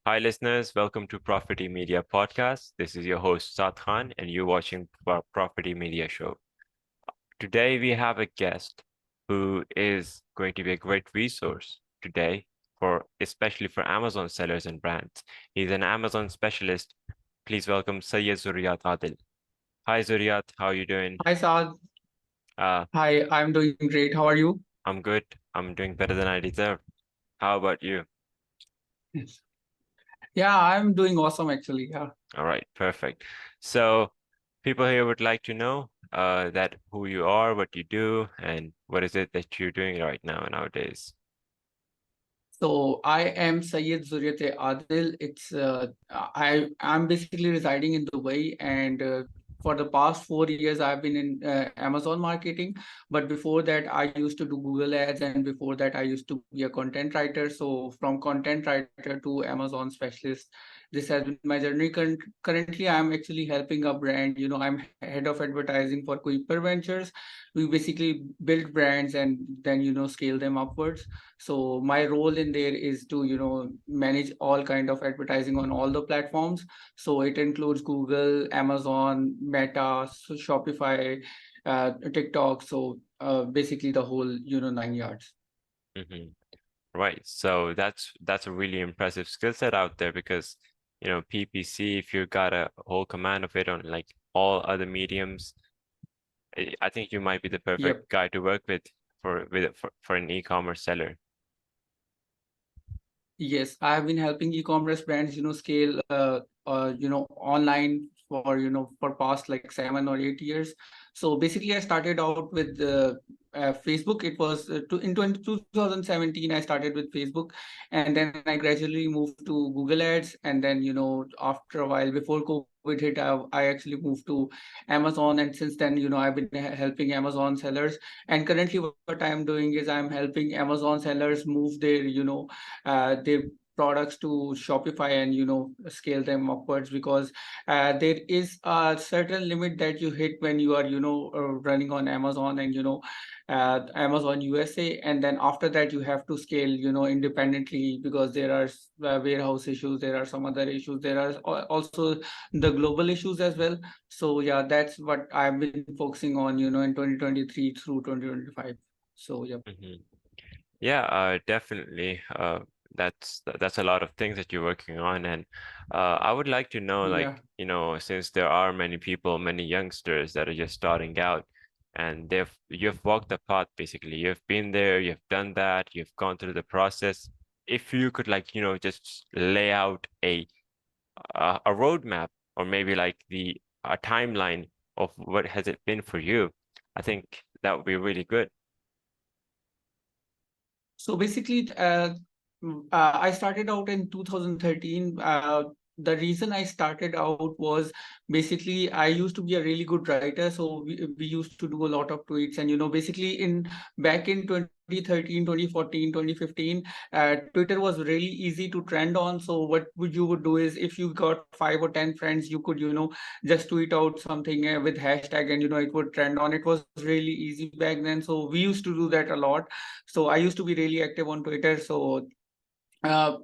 Hi, listeners. Welcome to Profity Media Podcast. This is your host, Saad Khan, and you're watching Profity Media Show. Today, we have a guest who is going to be a great resource today especially for Amazon sellers and brands. He's an Amazon specialist. Please welcome Sayyid Zurriyat Adil. Hi, Zurriyat. How are you doing? Hi, Saad. Uh, Hi, I'm doing great. How are you? I'm good. I'm doing better than I deserve. How about you? Yes. Yeah, I'm doing awesome actually. Yeah. All right, perfect. So people here would like to know that who you are, what you do, and what is it that you're doing right now nowadays. So I am Sayyid Zurriyat Adil. I'm basically residing in Dubai, and for the past 4 years I've been in Amazon marketing. But before that I used to do Google Ads, and before that I used to be a content writer. So from content writer to Amazon specialist, this has been my journey. Currently I'm actually helping a brand. I'm head of advertising for Kuiper Ventures. We basically build brands and then scale them upwards. So my role in there is to manage all kind of advertising on all the platforms. So it includes Google, Amazon, Meta, Shopify, TikTok. So basically the whole 9 yards. Hmm. Right. So that's a really impressive skill set out there because, PPC, if you got a whole command of it on like all other mediums, I think you might be the Yep. perfect guy to work with for an e-commerce seller. Yes, I have been helping e-commerce brands, scale, online for past like 7 or 8 years. So basically, I started out with Facebook. It was in 2017, I started with Facebook, and then I gradually moved to Google Ads, and then after a while, before COVID hit, I actually moved to Amazon, and since then, I've been helping Amazon sellers. And currently, what I'm doing is I'm helping Amazon sellers move their products to Shopify and scale them upwards, because there is a certain limit that you hit when you are running on Amazon and Amazon USA, and then after that you have to scale independently, because there are warehouse issues, there are some other issues, there are also the global issues as well. So yeah, that's what I've been focusing on in 2023 through 2025. So yeah. Hmm. Yeah, definitely. That's a lot of things that you're working on, and I would like to know, like, Yeah. since there are many people, many youngsters that are just starting out, and you've walked the path basically. You've been there, you've done that, you've gone through the process. If you could, like, just lay out a roadmap or maybe like the a timeline of what has it been for you, I think that would be really good. So basically, I started out in 2013. The reason I started out was basically I used to be a really good writer. So we used to do a lot of tweets, and basically in back in 2013, 2014, 2015, Twitter was really easy to trend on. So what you would do is, if you got 5 or 10 friends, you could just tweet out something with hashtag, and it would trend on. It was really easy back then. So we used to do that a lot. So I used to be really active on Twitter. So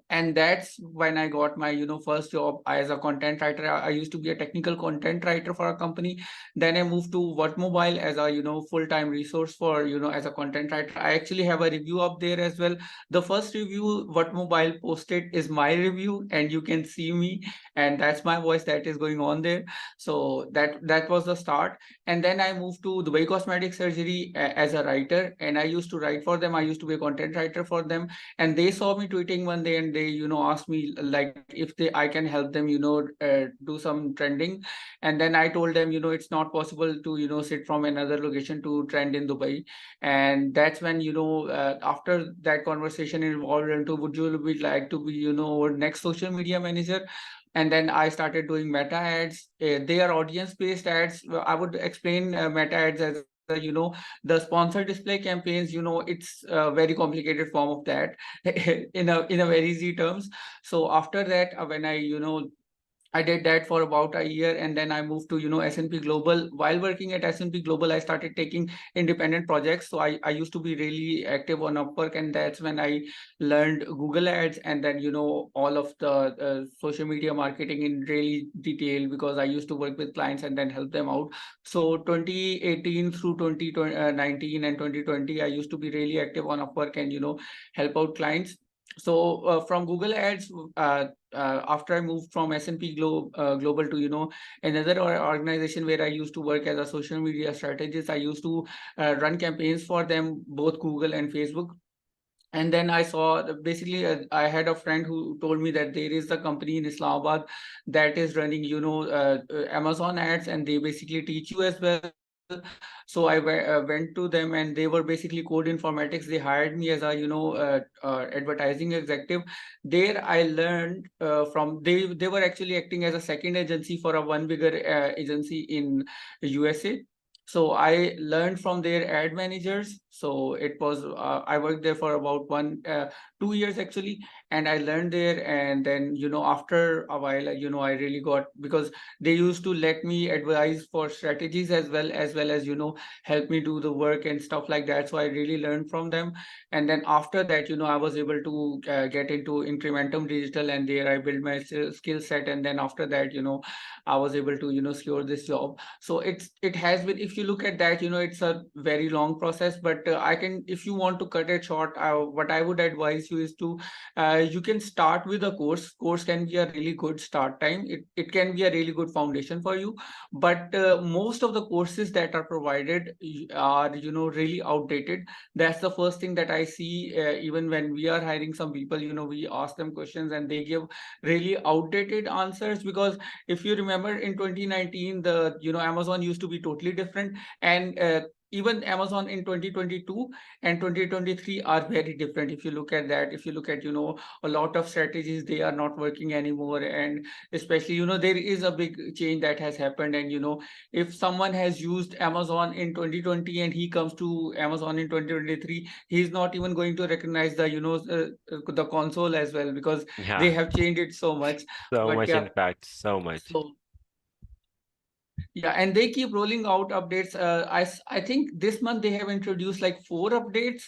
and that's when I got my first job as a content writer. I used to be a technical content writer for a company. Then I moved to What Mobile as a full-time resource for as a content writer. I actually have a review up there as well. The first review What Mobile posted is my review, and you can see me, and that's my voice that is going on there. So that was the start. And then I moved to Dubai Cosmetic Surgery as a writer, and I used to write for them. I used to be a content writer for them, and they saw me tweeting one day, and they asked me like if I can help them do some trending. And then I told them it's not possible to sit from another location to trend in Dubai. And that's when after that conversation evolved into, would you be like to be our next social media manager? And then I started doing meta ads. They are audience based ads. I would explain meta ads as the sponsored display campaigns. It's a very complicated form of that in a very easy terms. So after that, when I I did that for about a year, and then I moved to S&P Global. While working at S&P Global, I started taking independent projects. So I used to be really active on Upwork, and that's when I learned Google Ads, and then all of the social media marketing in really detail, because I used to work with clients and then help them out. So 2018 through 2019 and 2020, I used to be really active on Upwork and help out clients. So from Google Ads, after I moved from S&P Global to another organization where I used to work as a social media strategist. I used to run campaigns for them, both Google and Facebook. And then I saw basically, I had a friend who told me that there is a company in Islamabad that is running Amazon ads, and they basically teach you as well. So I went to them, and they were basically Code Informatics. They hired me as a advertising executive. There I learned from they were actually acting as a second agency for a one bigger agency in USA. So I learned from their ad managers. So it was I worked there for about 2 years actually, and I learned there. And then after a while, I really got, because they used to let me advise for strategies as well as help me do the work and stuff like that. So I really learned from them. And then after that, I was able to get into Incrementum Digital, and there I built my skill set. And then after that, I was able to secure this job. So it has been, if you look at that, it's a very long process. But I can, if you want to cut it short, what I would advise you is to you can start with a course can be a really good start time. It can be a really good foundation for you. But most of the courses that are provided are really outdated. That's the first thing that I see. Even when we are hiring some people, we ask them questions and they give really outdated answers. Because if you remember, in 2019, the Amazon used to be totally different. And even Amazon in 2022 and 2023 are very different. If you look at that, if you look at a lot of strategies, they are not working anymore. And especially there is a big change that has happened. And if someone has used Amazon in 2020 and he comes to Amazon in 2023, he's not even going to recognize the the console as well, because they Yeah, have changed it so much. so But much, yeah, in fact, so much. so yeah, and they keep rolling out updates. I think this month they have introduced like 4 updates.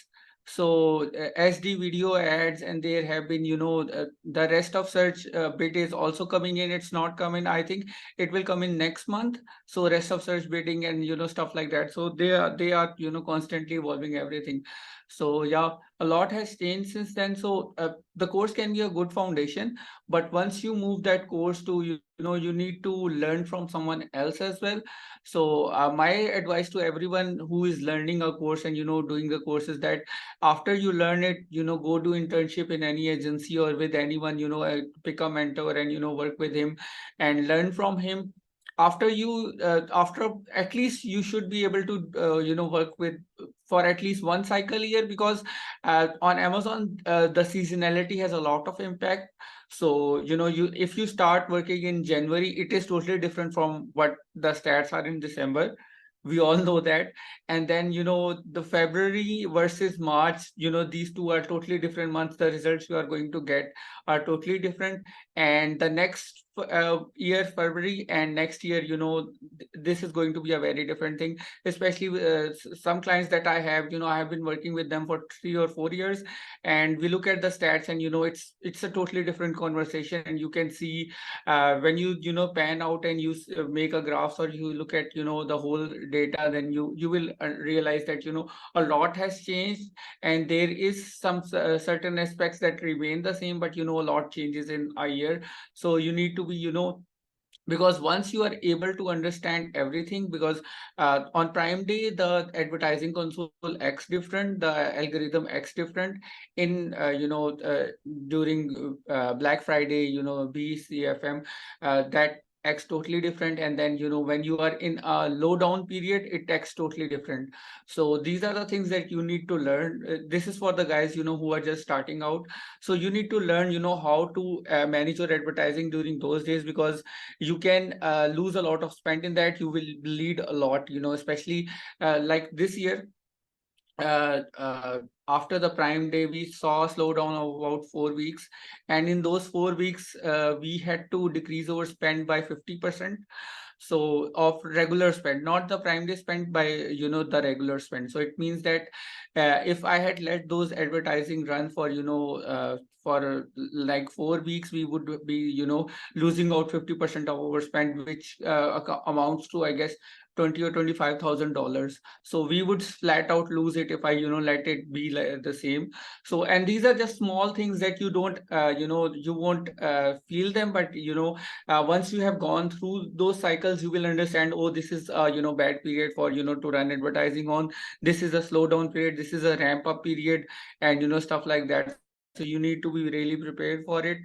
So SD video ads, and there have been the rest of search bit is also coming in. It's not coming. I think it will come in next month. So rest of search bidding and stuff like that. So they are constantly evolving everything. So yeah, a lot has changed since then. So the course can be a good foundation, but once you move that course to you need to learn from someone else as well. So my advice to everyone who is learning a course and doing the course is that after you learn it, go do internship in any agency or with anyone, pick a mentor and work with him and learn from him. After at least you should be able to work with for at least one cycle a year, because on Amazon the seasonality has a lot of impact. So you if you start working in January, it is totally different from what the stats are in December. We all know that. And then the February versus March, these two are totally different months. The results you are going to get are totally different. And the next year, February, and next year, this is going to be a very different thing. Especially some clients that I have, I have been working with them for 3 or 4 years, and we look at the stats, and it's a totally different conversation. And you can see when you pan out and you make a graph, or you look at the whole data, then you will realize that a lot has changed. And there is some certain aspects that remain the same, but a lot changes in a year. So you need to be because once you are able to understand everything, because on Prime Day the advertising console X different, the algorithm X different. In during Black Friday, BCFM, that X totally different. And then when you are in a low down period, it X totally different. So these are the things that you need to learn. This is for the guys who are just starting out. So you need to learn how to manage your advertising during those days, because you can lose a lot of spend in that. You will bleed a lot, especially like this year. after the Prime Day, we saw a slowdown of about 4 weeks, and in those 4 weeks, we had to decrease our spend by 50%. So of regular spend, not the Prime Day spend, by the regular spend. So it means that if I had let those advertising run for for like 4 weeks, we would be losing out 50% of our spend, which amounts to, I guess, 20 or $25,000. So we would flat out lose it if I let it be like the same. So, and these are just small things that you don't you won't feel them, but once you have gone through those cycles, you will understand, oh, this is bad period for to run advertising on. This is a slowdown period, this is a ramp up period, and stuff like that. So you need to be really prepared for it,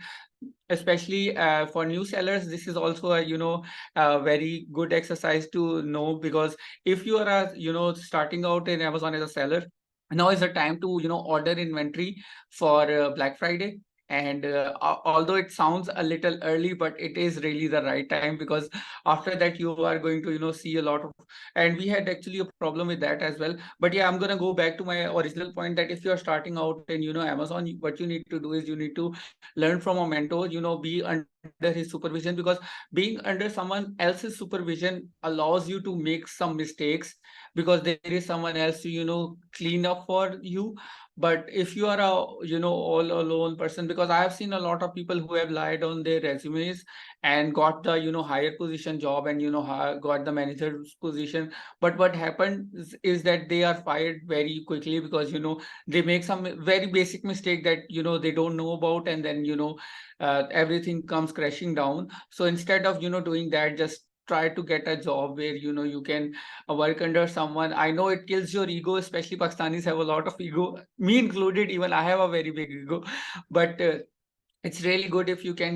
especially for new sellers. This is also a a very good exercise to know, because if you are starting out in Amazon as a seller, now is the time to order inventory for Black Friday. And although it sounds a little early, but it is really the right time, because after that you are going to see a lot of, and we had actually a problem with that as well. But yeah, I'm going to go back to my original point, that if you're starting out in Amazon, what you need to do is you need to learn from a mentor, be under his supervision, because being under someone else's supervision allows you to make some mistakes, because there is someone else to clean up for you. But if you are a all alone person, because I have seen a lot of people who have lied on their resumes and got the higher position job, and got the manager's position. But what happened is that they are fired very quickly, because they make some very basic mistake that they don't know about, and then everything comes crashing down. So instead of doing that, just try to get a job where you can work under someone. I know it kills your ego, especially Pakistanis have a lot of ego, me included. Even I have a very big ego. But it's really good if you can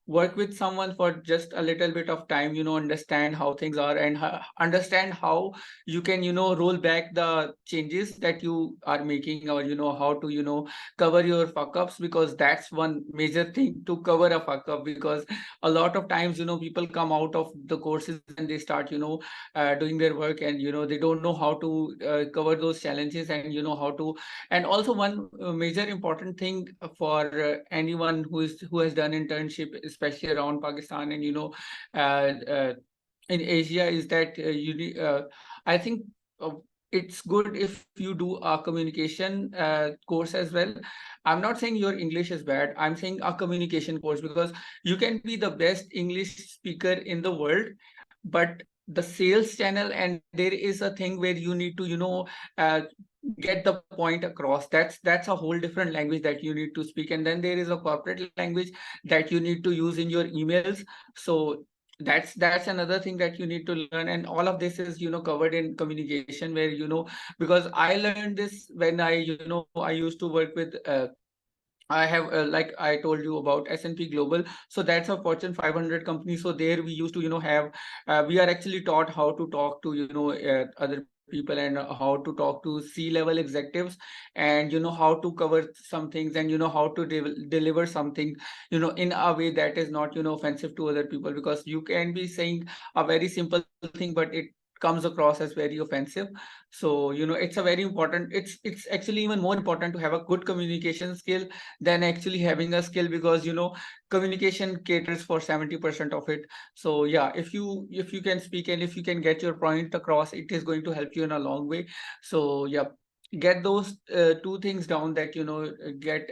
work with someone for just a little bit of time, understand how things are, and understand how you can roll back the changes that you are making, or how to cover your fuck ups, because that's one major thing, to cover a fuck up. Because a lot of times people come out of the courses and they start doing their work, and they don't know how to cover those challenges, and how to. And also one major important thing for anyone who has done internship, especially around Pakistan, and uh, uh, in Asia, is that I think it's good if you do a communication course as well. I'm not saying your English is bad. I'm saying a communication course, because you can be the best English speaker in the world, but the sales channel, and there is a thing where you need to uh, get the point across. That's a whole different language that you need to speak. And then there is a corporate language that you need to use in your emails. So that's another thing that you need to learn. And all of this is covered in communication, where because I learned this when I used to work with I have, like I told you about S&P Global. So that's a Fortune 500 company. So there we used to, have, we are actually taught how to talk to, other people, and how to talk to C-level executives, and how to cover some things, and how to deliver something, in a way that is not, offensive to other people, because you can be saying a very simple thing, but it comes across as very offensive. So it's a very important, it's actually even more important to have a good communication skill than actually having a skill, because communication caters for 70% of it. So yeah, if you can speak, and if you can get your point across, it is going to help you in a long way. So yeah, get those two things down, that get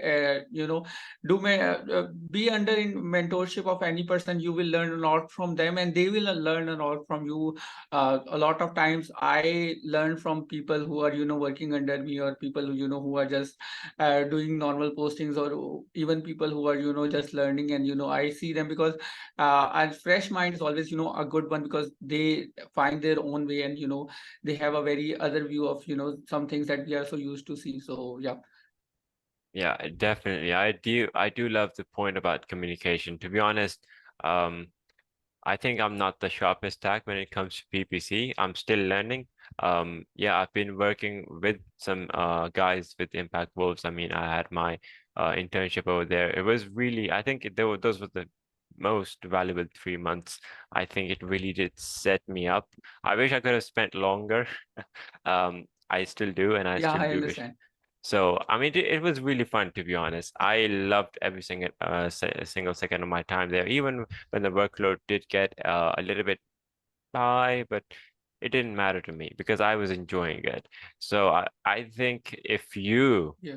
be under in mentorship of any person. You will learn a lot from them, and they will learn a lot from you. A lot of times I learn from people who are working under me, or people who who are just doing normal postings, or even people who are just learning. And I see them, because a fresh mind is always a good one, because they find their own way, and they have a very other view of some things that we are so used to see. So yeah. Yeah, definitely. I do love the point about communication. To be honest, um, I think I'm not the sharpest tack when it comes to PPC. I'm still learning. Yeah, I've been working with some guys with Impact Wolves. I mean, I had my internship over there. It was really, I think those were the most valuable 3 months. I think it really did set me up. I wish I could have spent longer. I still do, and I Yeah, still I do wish. understand. So, I mean, it was really fun, to be honest. I loved every single second of my time there, even when the workload did get a little bit high, but it didn't matter to me because I was enjoying it. So I think if you Yeah.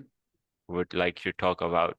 would like to talk about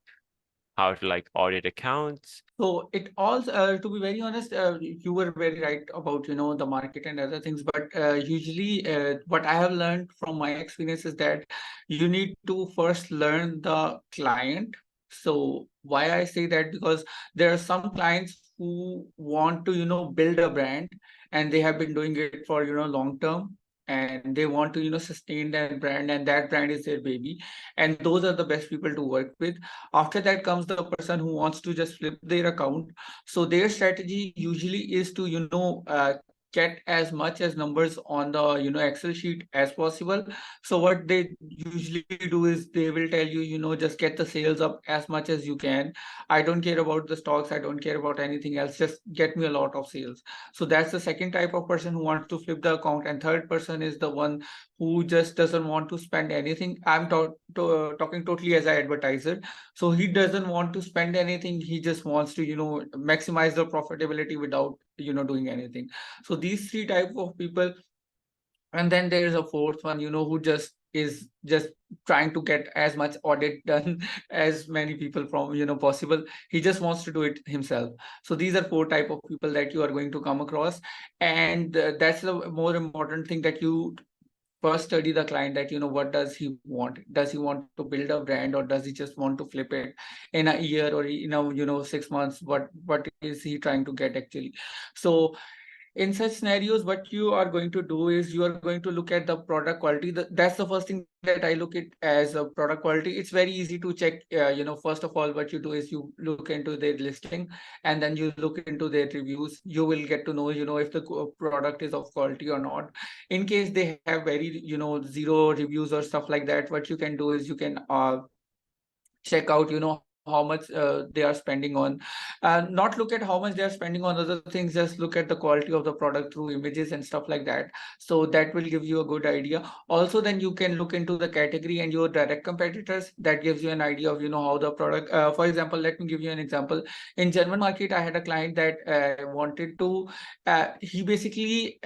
how to like audit accounts. So it all, to be very honest, you were very right about, the market and other things. But usually, what I have learned from my experience is that you need to first learn the client. So why I say that, because there are some clients who want to, build a brand, and they have been doing it for, long term, and they want to, sustain that brand, and that brand is their baby. And those are the best people to work with. After that comes the person who wants to just flip their account. So their strategy usually is to, get as much as numbers on the, Excel sheet as possible. So what they usually do is they will tell you, just get the sales up as much as you can. I don't care about the stocks, I don't care about anything else, just get me a lot of sales. So that's the second type of person who wants to flip the account. And third person is the one who just doesn't want to spend anything. I'm talking totally as an advertiser. So he doesn't want to spend anything, he just wants to, maximize the profitability without, doing anything. So these three type of people. And then there is a fourth one, who just is just trying to get as much audit done as many people from, possible. He just wants to do it himself. So these are four type of people that you are going to come across. And that's the more important thing, that you first study the client, that what does he want. Does he want to build a brand, or does he just want to flip it in a year, or 6 months? What is he trying to get actually? So in such scenarios, what you are going to do is you are going to look at the product quality. That's the first thing that I look at as a product quality. It's very easy to check. First of all, what you do is you look into their listing, and then you look into their reviews. You will get to know, if the product is of quality or not. In case they have very, zero reviews or stuff like that, what you can do is you can check out, how much they are spending on. Not look at how much they are spending on other things, just look at the quality of the product through images and stuff like that. So that will give you a good idea. Also, then you can look into the category and your direct competitors. That gives you an idea of, how the product, for example, let me give you an example. In German market, I had a client that wanted to, he basically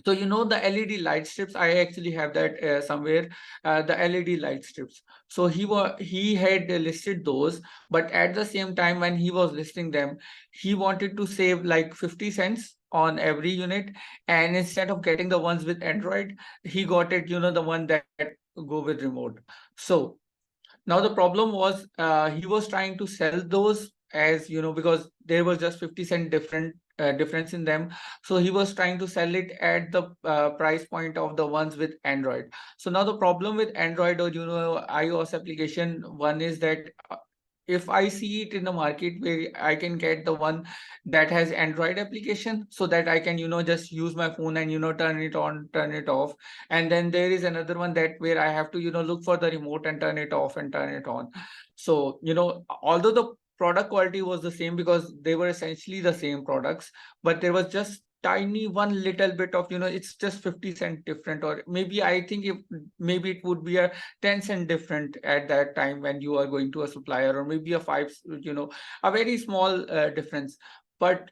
so the LED light strips, I actually have that somewhere. The LED light strips. So he had listed those, but at the same time when he was listing them, he wanted to save like 50 cents on every unit. And instead of getting the ones with Android, he got it, the one that go with remote. So now the problem was, he was trying to sell those, as because there was just 50-cent difference in them. So he was trying to sell it at the price point of the ones with Android. So now the problem with Android, or iOS application, one is that if I see it in the market where I can get the one that has Android application, so that I can, just use my phone and, turn it on, turn it off. And then there is another one that where I have to, look for the remote and turn it off and turn it on. So, although the product quality was the same, because they were essentially the same products, but there was just tiny one little bit of, it's just 50 cent different. Or maybe I think, if maybe it would be a 10 cent different at that time when you are going to a supplier, or maybe a five, a very small difference. But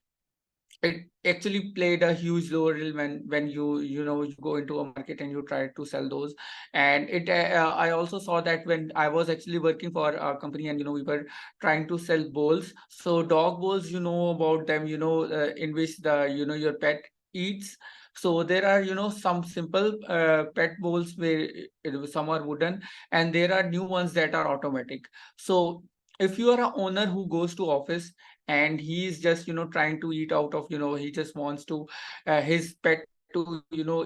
it actually played a huge role when you go into a market and you try to sell those. And I also saw that when I was actually working for a company, and we were trying to sell bowls. So dog bowls, about them, in which the your pet eats. So there are, some simple pet bowls where some are wooden, and there are new ones that are automatic. So if you are a owner who goes to office, and he's just trying to eat out of, he just wants to his pet to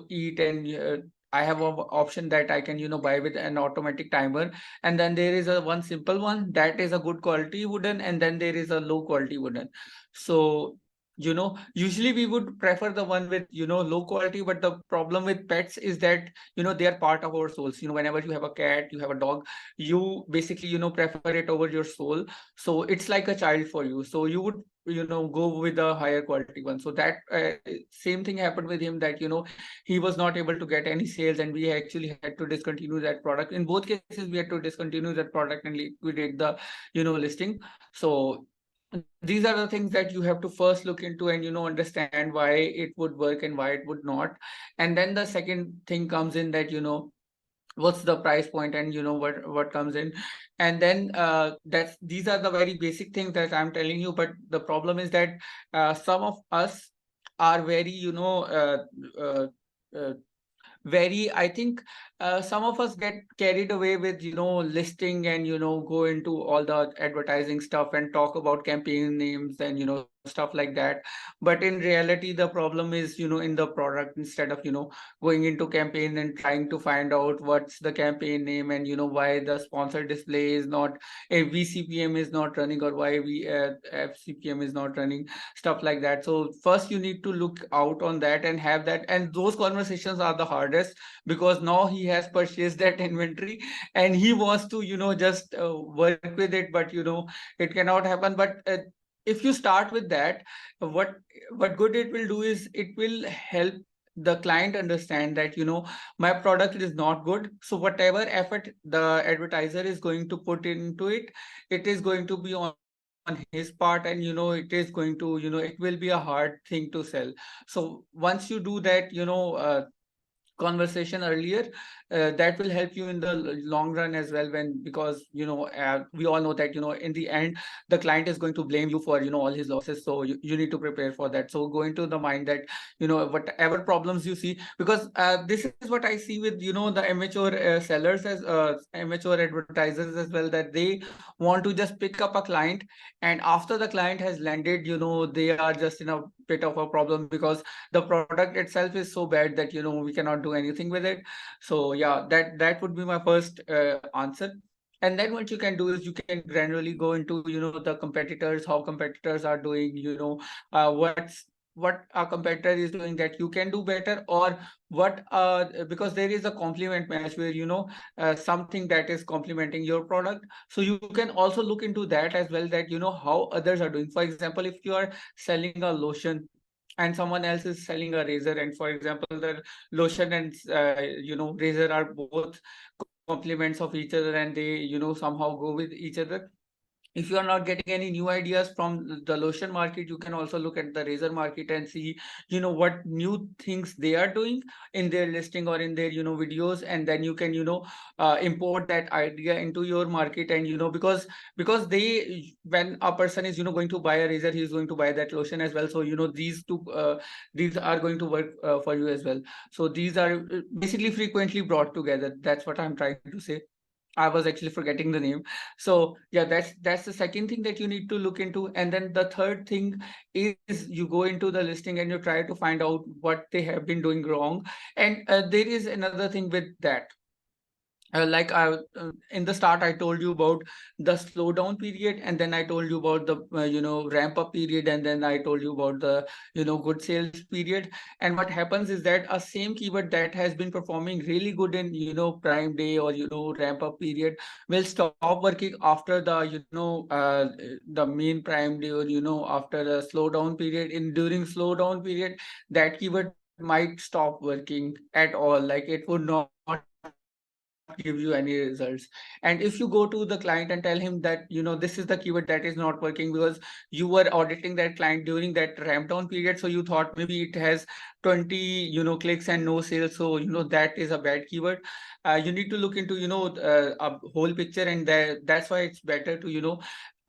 eat. And I have an option that I can buy with an automatic timer. And then there is a one simple one that is a good quality wooden, and then there is a low quality wooden. So usually we would prefer the one with low quality, but the problem with pets is that they are part of our souls. Whenever you have a cat, you have a dog, you basically prefer it over your soul. So it's like a child for you, so you would go with a higher quality one. So that same thing happened with him, that he was not able to get any sales, and we actually had to discontinue that product. In both cases we had to discontinue that product and liquidate the listing. So these are the things that you have to first look into and understand why it would work and why it would not. And then the second thing comes in, that what's the price point, and what comes in. And then that's these are the very basic things that I'm telling you. But the problem is that some of us are very uh, uh, very, I think some of us get carried away with listing, and go into all the advertising stuff and talk about campaign names and stuff like that. But in reality the problem is in the product, instead of going into campaign and trying to find out what's the campaign name, and why the sponsor display is not, a vcpm is not running, or why fcpm is not running, stuff like that. So first you need to look out on that and have that, and those conversations are the hardest, because now he has purchased that inventory and he wants to just work with it, but it cannot happen. But if you start with that, what good it will do is it will help the client understand that my product is not good. So whatever effort the advertiser is going to put into it, it is going to be on his part, and it is going to it will be a hard thing to sell. So once you do that conversation earlier, that will help you in the long run as well, when, because we all know that in the end the client is going to blame you for all his losses. So you need to prepare for that. So go into the mind that whatever problems you see, because this is what I see with the amateur sellers, as amateur advertisers as well, that they want to just pick up a client, and after the client has landed, they are just in a bit of a problem, because the product itself is so bad that we cannot do anything with it. So yeah, that would be my first answer. And then what you can do is you can gradually go into the competitors, how competitors are doing, what a competitor is doing that you can do better, or what because there is a complement match where something that is complementing your product. So you can also look into that as well, that how others are doing. For example, if you are selling a lotion and someone else is selling a razor, and for example the lotion and razor are both complements of each other, and they somehow go with each other. If you are not getting any new ideas from the lotion market, you can also look at the razor market and see what new things they are doing in their listing or in their videos. And then you can import that idea into your market. And because they, when a person is going to buy a razor, he is going to buy that lotion as well. So these two these are going to work for you as well. So these are basically frequently brought together. That's what I'm trying to say. I was actually forgetting the name. So yeah, that's the second thing that you need to look into. And then the third thing is you go into the listing and you try to find out what they have been doing wrong. And there is another thing with that. Like in the start, I told you about the slowdown period, and then I told you about the ramp up period, and then I told you about the good sales period. And what happens is that a same keyword that has been performing really good in prime day or ramp up period will stop working after the the main prime day, or after the slowdown period. In during slowdown period, that keyword might stop working at all. Like it would not give you any results. And if you go to the client and tell him that this is the keyword that is not working, because you were auditing that client during that ramp down period, so you thought maybe it has 20 clicks and no sales, so that is a bad keyword. You need to look into a whole picture, and that's why it's better to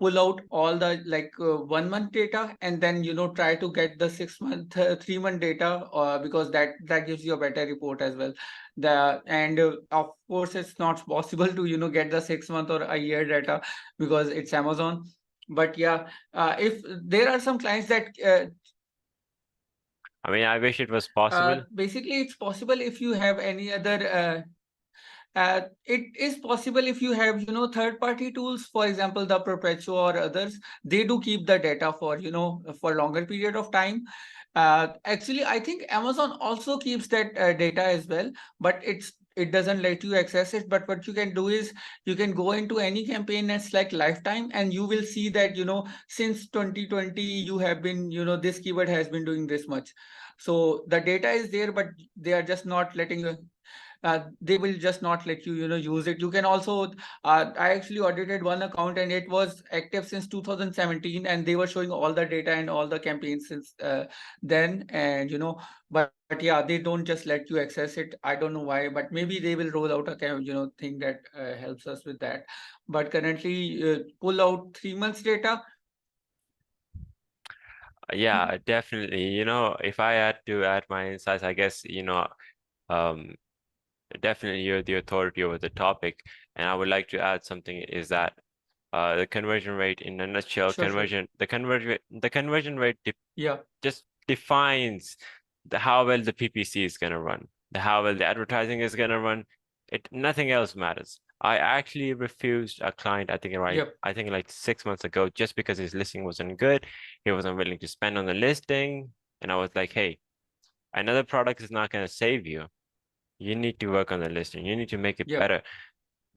pull out all the like 1 month data, and then try to get the 6 month 3 month data, because that gives you a better report as well. The and Of course it's not possible to get the 6 month or a year data, because it's Amazon. But yeah, if there are some clients that I mean, I wish it was possible. basically it's possible if you have any other It is possible if you have, third-party tools, for example, the Perpetual or others. They do keep the data for, for longer period of time. Actually, I think Amazon also keeps that data as well, but it doesn't let you access it. But what you can do is you can go into any campaign that's like lifetime, and you will see that, since 2020 you have been, this keyword has been doing this much. So the data is there, but they are just not letting you, they will just not let you, use it. You can also, I actually audited one account and it was active since 2017, and they were showing all the data and all the campaigns since then. And but yeah, they don't just let you access it. I don't know why, but maybe they will roll out a thing that helps us with that. But currently, pull out 3 months data. Yeah, definitely. If I had to add my insights, I guess, um, definitely you're the authority over the topic. And I would like to add something is that the conversion rate in a nutshell, Sure, sure. the conversion rate Yeah, just defines how well the PPC is going to run, how well the advertising is going to run. Nothing else matters. I actually refused a client, yep, I think like 6 months ago, just because his listing wasn't good. He wasn't willing to spend on the listing. And I was like, hey, another product is not going to save you. You need to work on the listing. You need to make it yep, better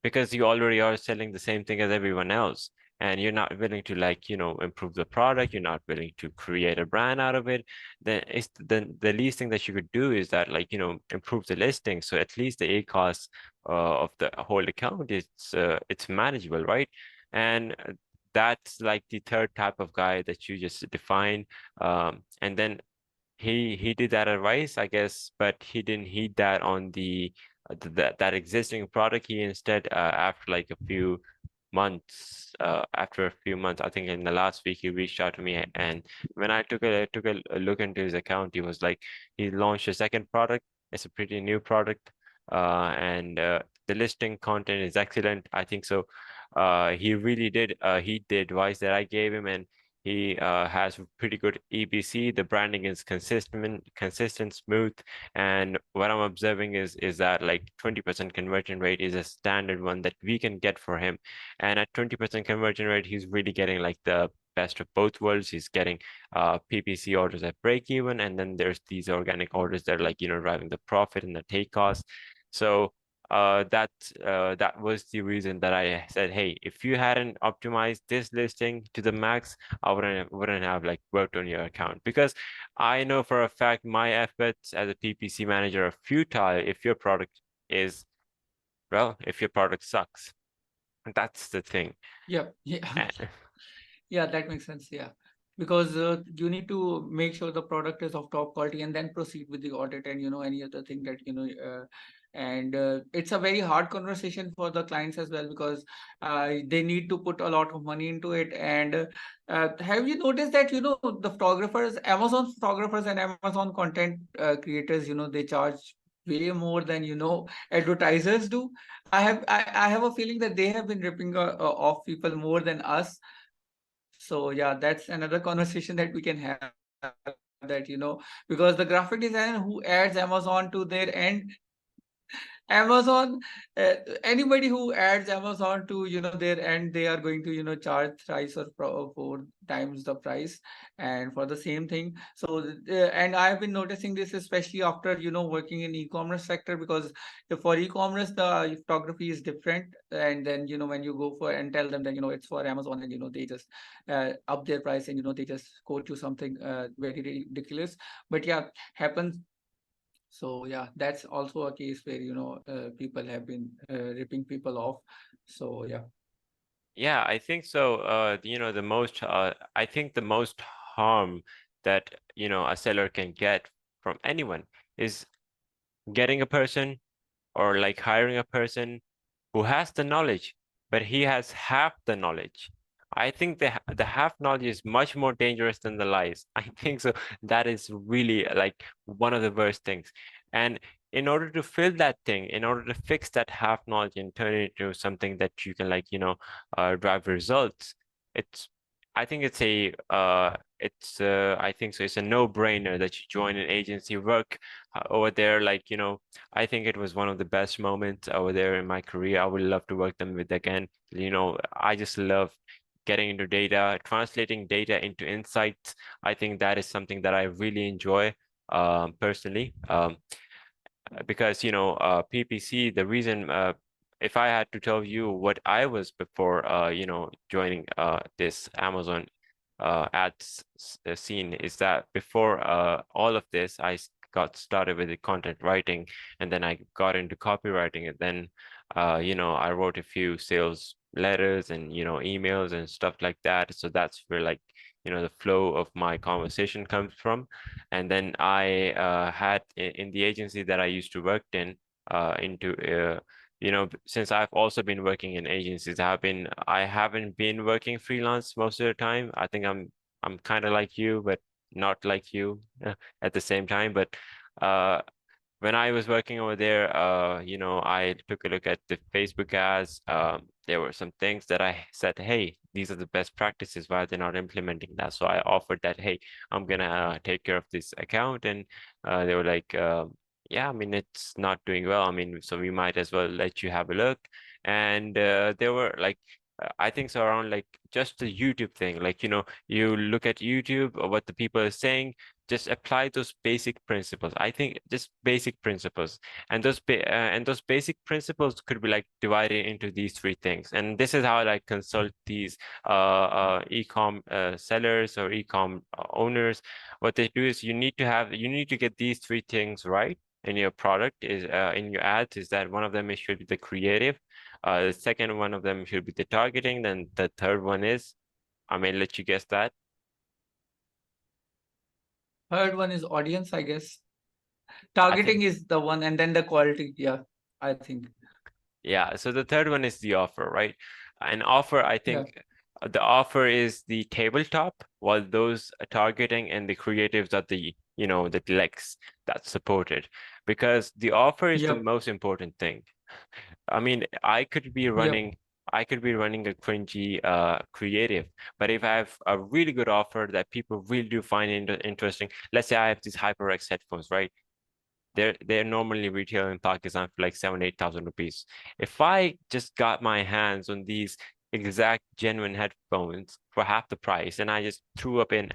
because you already are selling the same thing as everyone else, and you're not willing to, like, improve the product. You're not willing to create a brand out of it. Then the least thing that you could do is that, like, improve the listing, so at least the ACOS of the whole account is it's manageable, right? And that's like the third type of guy that you just defined. And then he did that advice, I guess, but he didn't heed that on that existing product. He instead, after a few months, I think in the last week, he reached out to me, and when I took a look into his account, he was like, he launched a second product. It's a pretty new product, and the listing content is excellent. I think so. He really did. He the advice that I gave him, and he has pretty good EBC. The branding is consistent, smooth, and what I'm observing is that like 20% conversion rate is a standard one that we can get for him. And at 20% conversion rate, he's really getting like the best of both worlds. He's getting PPC orders at break even, and then there's these organic orders that are, like, driving the profit and the take cost. So that was the reason that I said, hey, if you hadn't optimized this listing to the max, I wouldn't have like worked on your account, because I know for a fact my efforts as a PPC manager are futile is if your product sucks. That's the thing. yep, yeah. Eh, Yeah, that makes sense. Yeah, because you need to make sure the product is of top quality and then proceed with the audit and any other thing that and it's a very hard conversation for the clients as well, because they need to put a lot of money into it. And have you noticed that the photographers, Amazon photographers and Amazon content creators, they charge way more than advertisers do. I have a feeling that they have been ripping off people more than us. So yeah, that's another conversation that we can have, that because the graphic designer who adds Amazon to their end, Amazon, anybody who adds Amazon to their end, they are going to charge thrice or 4 times the price, and for the same thing. So and I have been noticing this especially after working in e-commerce sector, because for e-commerce the photography is different, and then when you go for and tell them that it's for Amazon, and they just up their price, and they just quote you something very ridiculous. But yeah, happens. So yeah, that's also a case where people have been ripping people off. So yeah. yeah, I think so. I think the most harm that, a seller can get from anyone is getting a person, or like hiring a person who has the knowledge, but he has half the knowledge. I think the half knowledge is much more dangerous than the lies. I think so. That is really like one of the worst things. And in order to fill that thing, in order to fix that half knowledge and turn it into something that you can, like, drive results, it's I think it's I think so it's a no-brainer that you join an agency, work over there. Like, I think it was one of the best moments over there in my career. I would love to work them with again. I just love getting into data, translating data into insights. I think that is something that I really enjoy personally. Because PPC, the reason, if I had to tell you what I was before joining this Amazon ads scene, is that before all of this got started with the content writing, and then I got into copywriting, and then I wrote a few sales letters and emails and stuff like that. So that's where, like, the flow of my conversation comes from. And then I had in the agency that I used to work in, into since I've also been working in agencies, I haven't been working freelance most of the time. I think I'm kind of like you, but not like you at the same time. But uh, when I was working over there, I took a look at the Facebook ads. There were some things that I said, hey, these are the best practices. Why are they not implementing that? So I offered that, hey, I'm gonna take care of this account, and they were like, yeah, I mean, it's not doing well. I mean, so we might as well let you have a look. And they were like, I think so around like just the YouTube thing, like you look at YouTube or what the people are saying, just apply those basic principles. I think just basic principles, and those basic principles could be like divided into these three things. And this is how I like consult these e-com sellers or e-com owners. What they do is you need to get these three things right in your product, is in your ads. Is that one of them, it should be the creative. The second one of them should be the targeting. Then the third one is, I may let you guess that. Third one is audience, I guess. I think Targeting is the one, and then the quality. Yeah, I think. Yeah, so the third one is the offer, right? An offer, I Yeah. think the offer is the tabletop, while those targeting and the creatives are the legs that's supported. Because the offer is the Yep. most important thing. I mean, Yep. I could be running a cringy creative, but if I have a really good offer that people really do find interesting, let's say I have these HyperX headphones, right? They're normally retail in Pakistan for like 7,000-8,000 rupees. If I just got my hands on these exact genuine headphones for half the price, and I just threw up in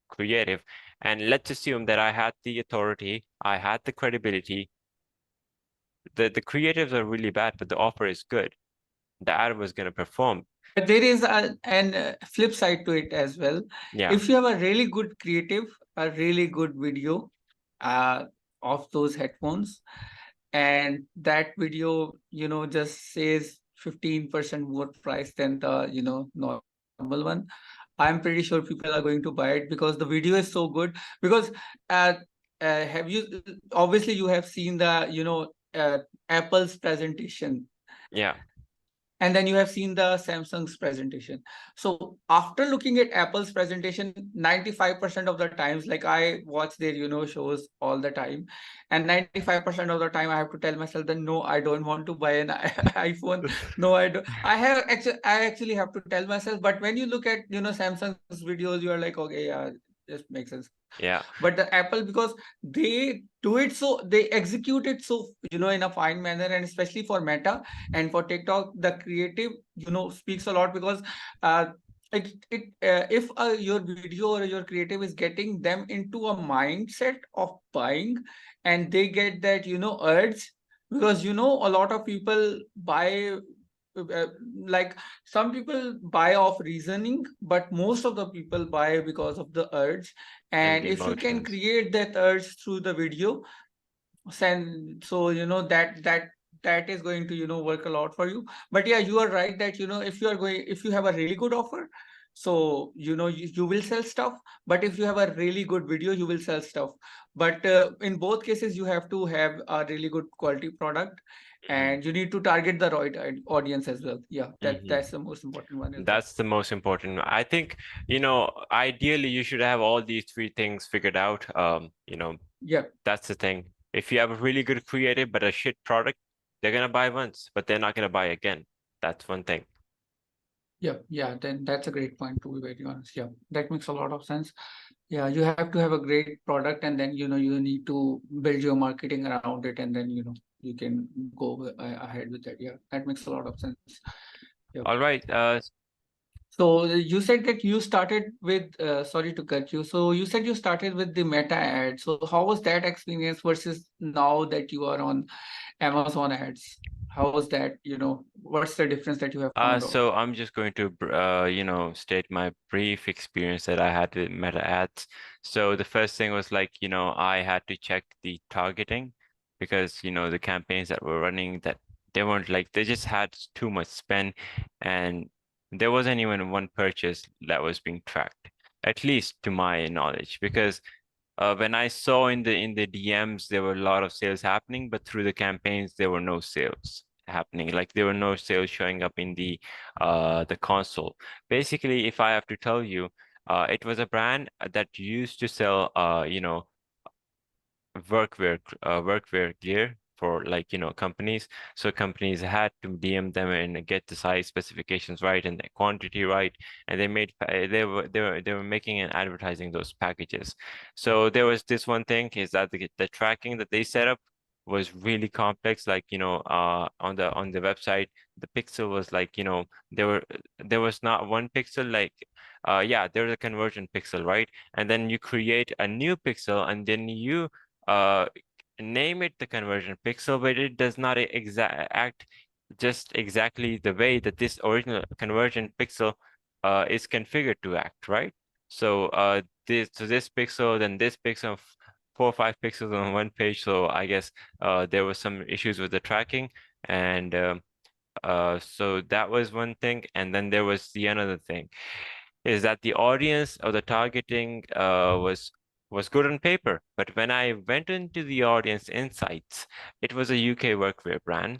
creative, and let's assume that I had the authority, I had the credibility, the creatives are really bad, but the offer is good. The ad was gonna perform. But there is an flip side to it as well. Yeah, If you have a really good creative, a really good video uh, of those headphones, and that video, just says 15% more price than the, normal one, I'm pretty sure people are going to buy it because the video is so good. Because uh, have you obviously you have seen the, Apple's presentation, yeah. and then you have seen the Samsung's presentation. So after looking at Apple's presentation, 95% of the times, like I watch their, shows all the time, and 95% of the time I have to tell myself that no, I don't want to buy an iPhone. No, I don't. I actually have to tell myself. But when you look at, Samsung's videos, you are like, okay, yeah, just makes sense. Yeah. But the Apple, because they do it, so they execute it so, in a fine manner, and especially for Meta and for TikTok, the creative, speaks a lot. Because uh if your video or your creative is getting them into a mindset of buying, and they get that, urge. Because, a lot of people buy, uh, like, some people buy off reasoning, but most of the people buy because of the urge. And And the if you can emotions. create that urge through the video, so that is going to, work a lot for you. But yeah, you are right that, if you have a really good offer, so, you will sell stuff. But if you have a really good video, you will sell stuff. But in both cases, you have to have a really good quality product, Hmm. and you need to target the right audience as well. Yeah, that's Hmm. the most important one as well. That's the most important. I think, ideally you should have all these three things figured out. Yeah. That's the thing. If you have a really good creative but a shit product, they're gonna buy once, but they're not gonna buy again. That's one thing. Yeah, yeah, then that's a great point, to be very honest. Yeah, that makes a lot of sense. Yeah, you have to have a great product, and then you need to build your marketing around it, and then you can go ahead with that. Yeah, that makes a lot of sense. Yeah. All right. So you said that you started with, sorry to cut you. So you said you started with the Meta ad. So how was that experience versus now that you are on Amazon ads? How was that? What's the difference that you have found out? So I'm just going to, state my brief experience that I had with Meta ads. So the first thing was like, I had to check the targeting because, the campaigns that were running that they weren't like, they just had too much spend and there wasn't even one purchase that was being tracked, at least to my knowledge, because when I saw in the DMs, there were a lot of sales happening, but through the campaigns, there were no sales happening. Like there were no sales showing up in the console. Basically, if I have to tell you, it was a brand that used to sell workwear gear for like companies. So companies had to DM them and get the size specifications right and the quantity right, and they were making and advertising those packages. So there was this one thing is that the tracking that they set up was really complex. Like on the website, the pixel was like there was not one pixel like yeah, there was a conversion pixel, right? And then you create a new pixel and then you uh name it the conversion pixel, but it does not act just exactly the way that this original conversion pixel is configured to act, right? So this pixel, then this pixel, 4 or 5 pixels on one page. So I guess there were some issues with the tracking, and so that was one thing. And then there was the another thing is that the audience or the targeting was good on paper, but when I went into the audience insights, it was a UK workwear brand.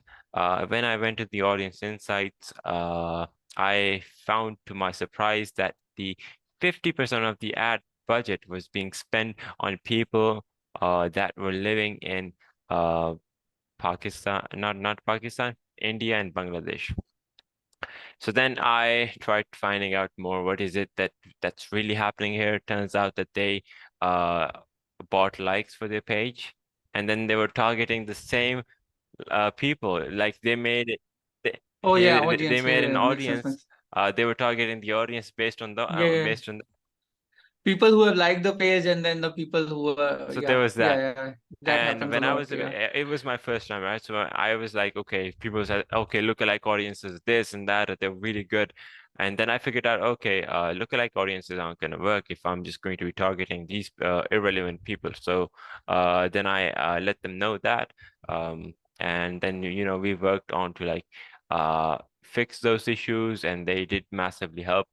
When I went to the audience insights, I found to my surprise that the 50% of the ad budget was being spent on people that were living in uh, Pakistan, not Pakistan, India and Bangladesh. So then I tried finding out more. What is it that's really happening here? Turns out that they uh, bought likes for their page, and then they were targeting the same people. Like they made it, they, Oh yeah, yeah, they audience. Yeah, made an yeah, makes sense. audience. They were targeting the audience based on the Yeah, yeah. based on. People who have liked the page, and then the people who So there yeah, was yeah, that. yeah. That And happens a when I lot. was, Yeah. it was my first time, right? So I was like, okay, people said, okay, lookalike audiences, this and that, they're really good. And then I figured out, okay, lookalike audiences aren't going to work if I'm just going to be targeting these irrelevant people. So then I let them know that. And then, we worked on to like fix those issues, and they did massively help,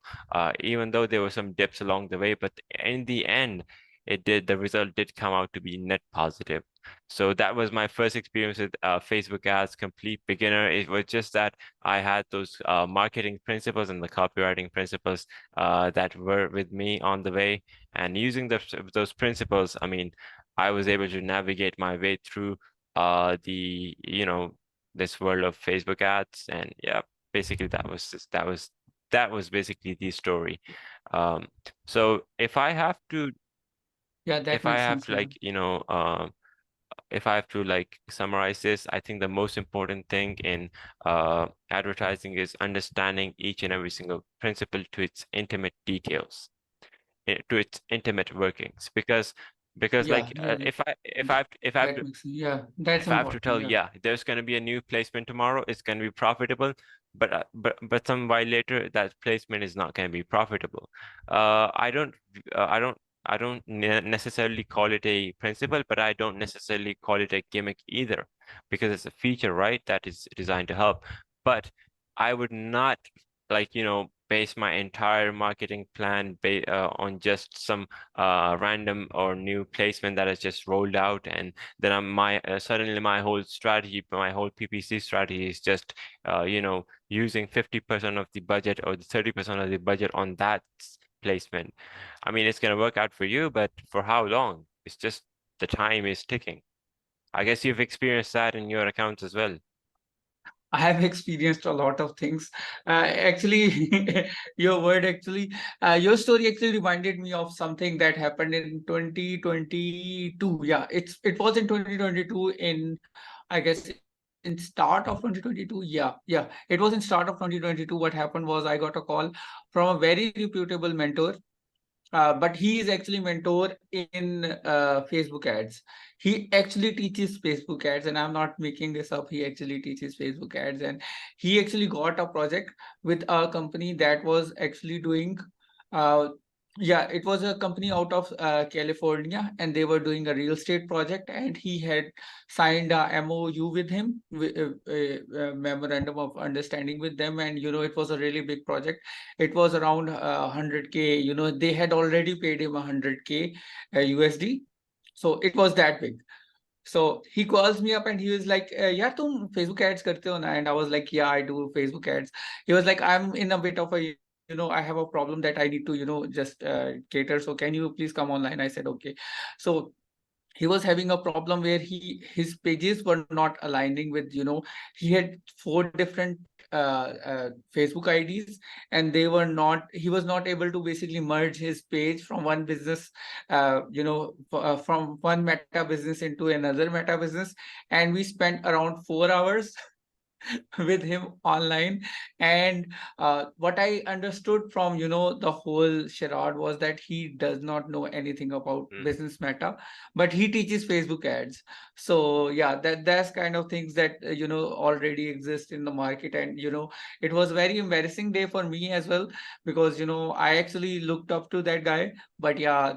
even though there were some dips along the way. But in the end, the result did come out to be net positive. So that was my first experience with Facebook ads, complete beginner. It was just that I had those marketing principles and the copywriting principles that were with me on the way. And using those principles, I mean, I was able to navigate my way through this world of Facebook ads. And yeah, basically that was basically the story. Um, so Yeah, that if I makes have sense. to Yeah. like, if I have to like summarize this, I think the most important thing in advertising is understanding each and every single principle to its intimate details, to its intimate workings. Because Yeah, like yeah, yeah. That makes sense. Yeah, that's if I have to important. tell, Yeah. yeah, there's going to be a new placement tomorrow, it's going to be profitable, but some while later that placement is not going to be profitable. I don't I don't necessarily call it a principle, but I don't necessarily call it a gimmick either, because it's a feature, right, that is designed to help. But I would not like base my entire marketing plan on just some random or new placement that has just rolled out, and then suddenly my whole strategy, my whole PPC strategy is just using 50% of the budget or the 30% of the budget on that placement. I mean, it's gonna work out for you, but for how long? It's just the time is ticking. I guess you've experienced that in your accounts as well. I have experienced a lot of things. Actually, your word actually, your story actually reminded me of something that happened in 2022. Yeah, it was in 2022 in, I guess, in start of 2022. Yeah, it was in start of 2022. What happened was I got a call from a very reputable mentor, but he is actually mentor in Facebook ads. He actually teaches Facebook ads, and I'm not making this up. He actually teaches Facebook ads, and he actually got a project with a company that was actually doing. Uh, yeah, it was a company out of California, and they were doing a real estate project, and he had signed a MOU with him, a memorandum of understanding with them, and it was a really big project. It was around 100K. They had already paid him 100K USD. So it was that big. So he calls me up and he was like, "Yeah, tum Facebook ads karte ho na?" And I was like, "Yeah, I do Facebook ads." He was like, "I'm in a bit of a, I have a problem that I need to, just cater. So can you please come online?" I said, "Okay." So he was having a problem where his pages were not aligning with, he had four different Facebook IDs, and they were not he was not able to basically merge his page from one business, from one meta business into another meta business. And we spent around 4 hours with him online. And what I understood from the whole charade was that he does not know anything about Mm. business meta, but he teaches Facebook ads. So yeah, that's kind of things that already exist in the market. And it was very embarrassing day for me as well, because I actually looked up to that guy. But yeah,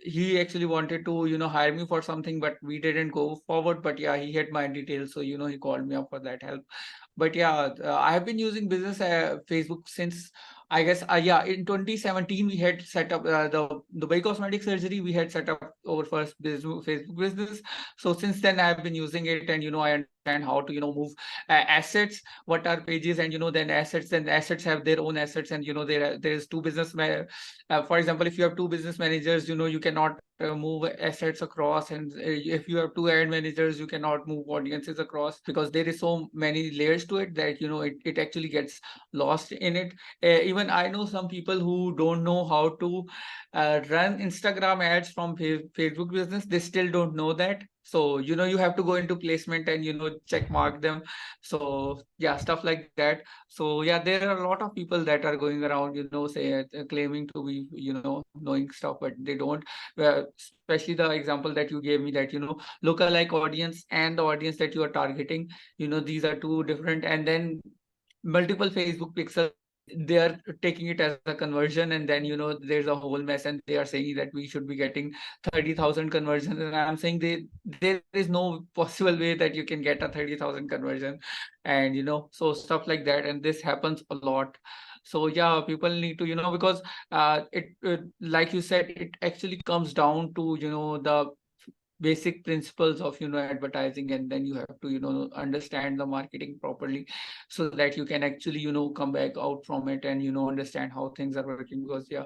he actually wanted to hire me for something, but we didn't go forward. But yeah, he had my details, so he called me up for that help. But yeah, I have been using business Facebook since, I guess, yeah, in 2017 we had set up the Dubai cosmetic surgery. We had set up our first business, Facebook business. So since then I've been using it, and I understand how to move assets, what are pages, and then assets have their own assets. And there is two for example, if you have two business managers, you cannot move assets across. And if you have two ad managers, you cannot move audiences across, because there is so many layers to it that it actually gets lost in it. Even I know some people who don't know how to run Instagram ads from Facebook business. They still don't know that. So you have to go into placement and check mark them. So yeah, stuff like that. So yeah, there are a lot of people that are going around, say, claiming to be knowing stuff, but they don't. Especially the example that you gave me, that lookalike audience and the audience that you are targeting, these are two different. And then multiple Facebook pixels, they are taking it as a conversion, and then there's a whole mess, and they are saying that we should be getting 30,000 conversions. And I'm saying there is no possible way that you can get a 30,000 conversion. And so stuff like that, and this happens a lot. So yeah, people need to, because like you said, it actually comes down to the basic principles of advertising. And then you have to understand the marketing properly, so that you can actually come back out from it, and understand how things are working. Because yeah,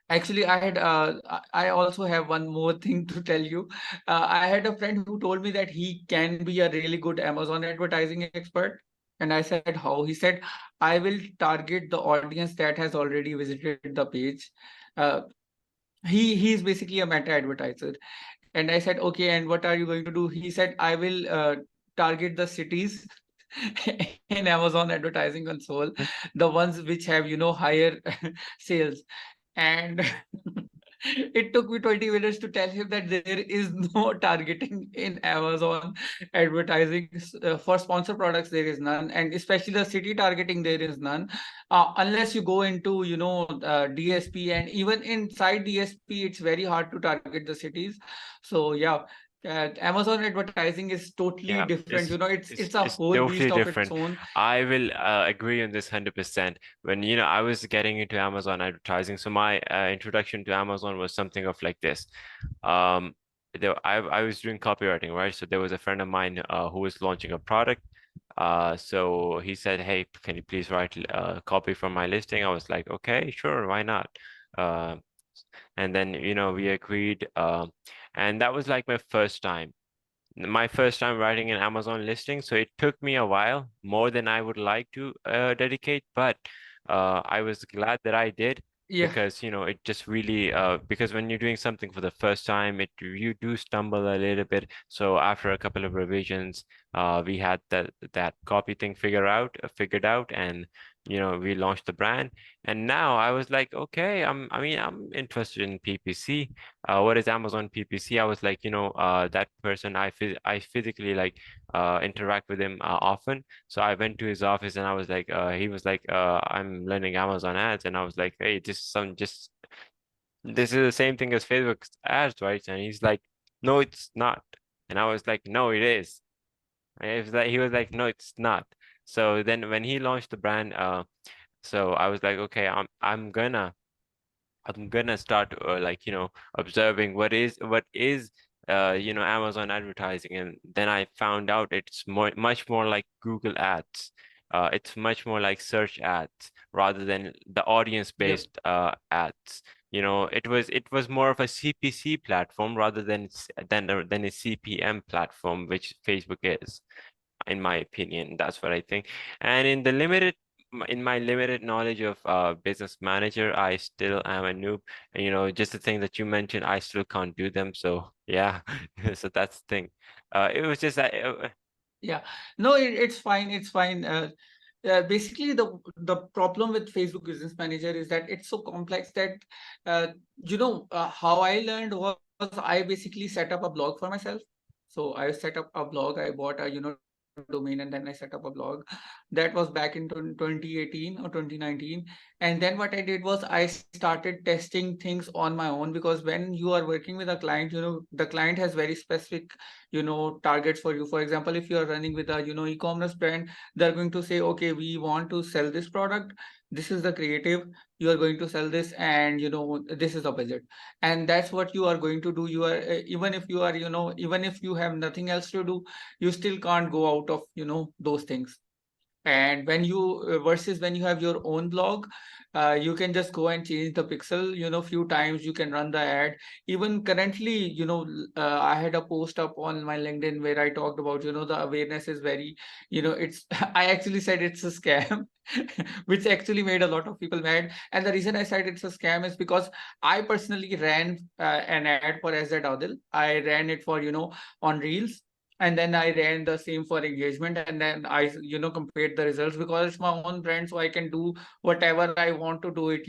actually, I also have one more thing to tell you. I had a friend who told me that he can be a really good Amazon advertising expert. And I said, how? He said, I will target the audience that has already visited the page. Uh, he's basically a meta advertiser. And I said, okay, and what are you going to do? He said, I will target the cities in Amazon advertising console, the ones which have higher sales. And it took me 20 minutes to tell him that there is no targeting in Amazon advertising. For sponsor products, there is none. And especially the city targeting, there is none. Unless you go into, DSP. And even inside DSP, it's very hard to target the cities. So yeah, Amazon advertising is totally Yeah, different. It's a it's whole beast totally of its different. own. I will agree on this 100%. When I was getting into Amazon advertising, so my introduction to Amazon was something of like this. Um, I was doing copywriting, right? So there was a friend of mine who was launching a product. So he said, "Hey, can you please write a copy from my listing?" I was like, "Okay, sure, why not?" Uh, and then we agreed. And that was like my first time. my first time writing an Amazon listing, so it took me a while, more than I would like to dedicate, but I was glad that I did Yeah. because it just really because when you're doing something for the first time, you do stumble a little bit. So after a couple of revisions, we had that copy thing figured out, and we launched the brand. And now I was like, okay, I'm interested in PPC. What is Amazon PPC? I was like, that person I physically like interact with him often. So I went to his office and I was like, he was like, I'm learning Amazon ads, and I was like, hey, this is the same thing as Facebook's ads, right? And he's like, no, it's not. And I was like, no, it is. And he was like, no, it's not. So then when he launched the brand, so I was like, okay, I'm gonna start like observing what is Amazon advertising, and then I found out it's much more like Google ads. It's much more like search ads rather than the audience Yep. based ads. It was more of a CPC platform rather than a CPM platform, which Facebook is, in my opinion. That's what I think. And in my limited knowledge of business manager, I still am a noob. And, just the thing that you mentioned, I still can't do them. So yeah, so that's the thing. It was just that. Yeah. No, it's fine. It's fine. Basically, the problem with Facebook Business Manager is that it's so complex that uh, how I learned was I basically set up a blog for myself. So I set up a blog. I bought a domain, and then I set up a blog. That was back in 2018 or 2019. And then what I did was I started testing things on my own, because when you are working with a client, the client has very specific targets for you. For example, if you are running with a e-commerce brand, they're going to say, okay, we want to sell this product, this is the creative, you are going to sell this, and this is the budget. And that's what you are going to do. You are even if you are even if you have nothing else to do, you still can't go out of those things. And when you versus when you have your own blog, you can just go and change the pixel few times, you can run the ad. Even currently, I had a post up on my LinkedIn where I talked about the awareness is very, it's I actually said it's a scam, which actually made a lot of people mad. And the reason I said it's a scam is because I personally ran an ad for SZ Adil. I ran it for on Reels, and then I ran the same for engagement, and then I compared the results, because it's my own brand, so I can do whatever I want to do it.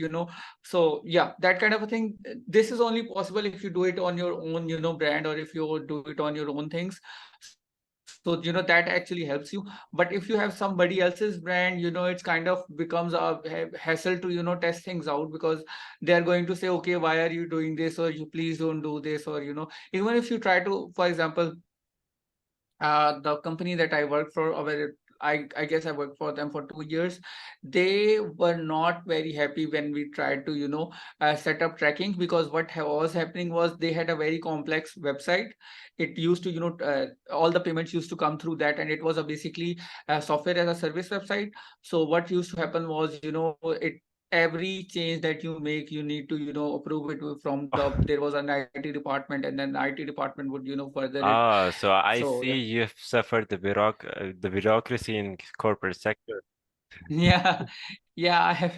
So yeah, that kind of a thing. This is only possible if you do it on your own brand, or if you do it on your own things. So that actually helps you. But if you have somebody else's brand, it's kind of becomes a hassle to test things out, because they are going to say, okay, why are you doing this, or you please don't do this, or even if you try to, for example, the company that I work for, I guess I worked for them for 2 years. They were not very happy when we tried to, set up tracking, because what was happening was they had a very complex website. It used to, all the payments used to come through that, and it was a basically a software as a service website. So what used to happen was, every change that you make, you need to, approve it from there was an IT department, and then the IT department would, further it. So I So see yeah. you've suffered the bureaucracy in corporate sector. Yeah, yeah, I have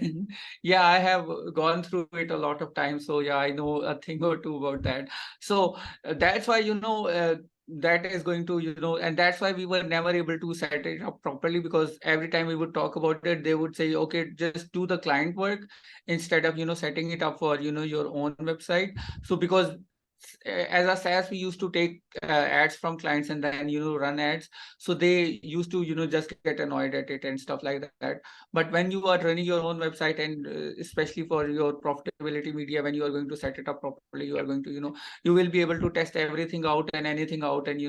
yeah, I have gone through it a lot of times. So yeah, I know a thing or two about that. So that's why, that is going to, and that's why we were never able to set it up properly, because every time we would talk about it, they would say, okay, just do the client work instead of, setting it up for, your own website. So because as a SaaS, we used to take ads from clients and then, run ads. So they used to, just get annoyed at it and stuff like that. But when you are running your own website, and especially for your profitability media, when you are going to set it up properly, you are Yep. going to, you will be able to test everything out and anything out, and,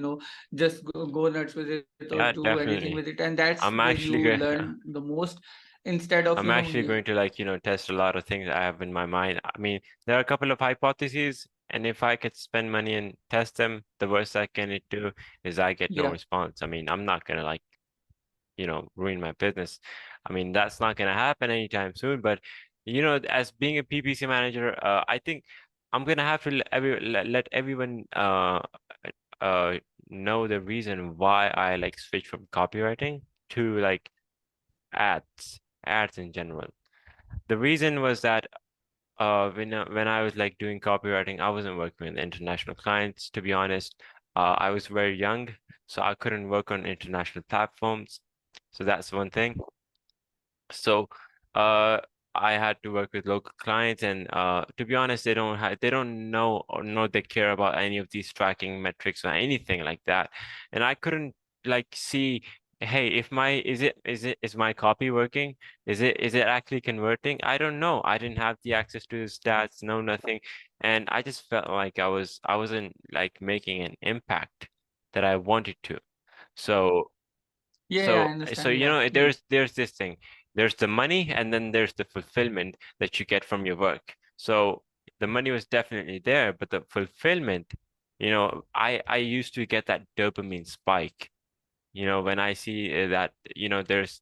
just go nuts with it, or Yeah, do anything with definitely. it. And that's I'm where you actually going. learn the most, instead of, I'm actually going to like, test a lot of things I have in my mind. I mean, there are a couple of hypotheses, and if I could spend money and test them, the worst I can do is I get no yeah, response. I mean, I'm not gonna like, ruin my business. I mean, that's not gonna happen anytime soon. But as being a PPC manager, I think I'm gonna have to let everyone know the reason why I like switched from copywriting to like ads in general. The reason was that when I was like doing copywriting, I wasn't working with international clients, to be honest. I was very young, so I couldn't work on international platforms. So that's one thing. So uh I had to work with local clients, and to be honest, they don't know or know they care about any of these tracking metrics or anything like that. And I couldn't like see, hey, if my is my copy working? Is it actually converting? I don't know. I didn't have the access to the stats, no nothing. And I just felt like I wasn't like making an impact that I wanted to. So Yeah, so, I so understand. you Yeah. know, Yeah. there's this thing. There's the money, and then there's the fulfillment that you get from your work. So the money was definitely there, but the fulfillment, I used to get that dopamine spike. When I see that, Yeah. there's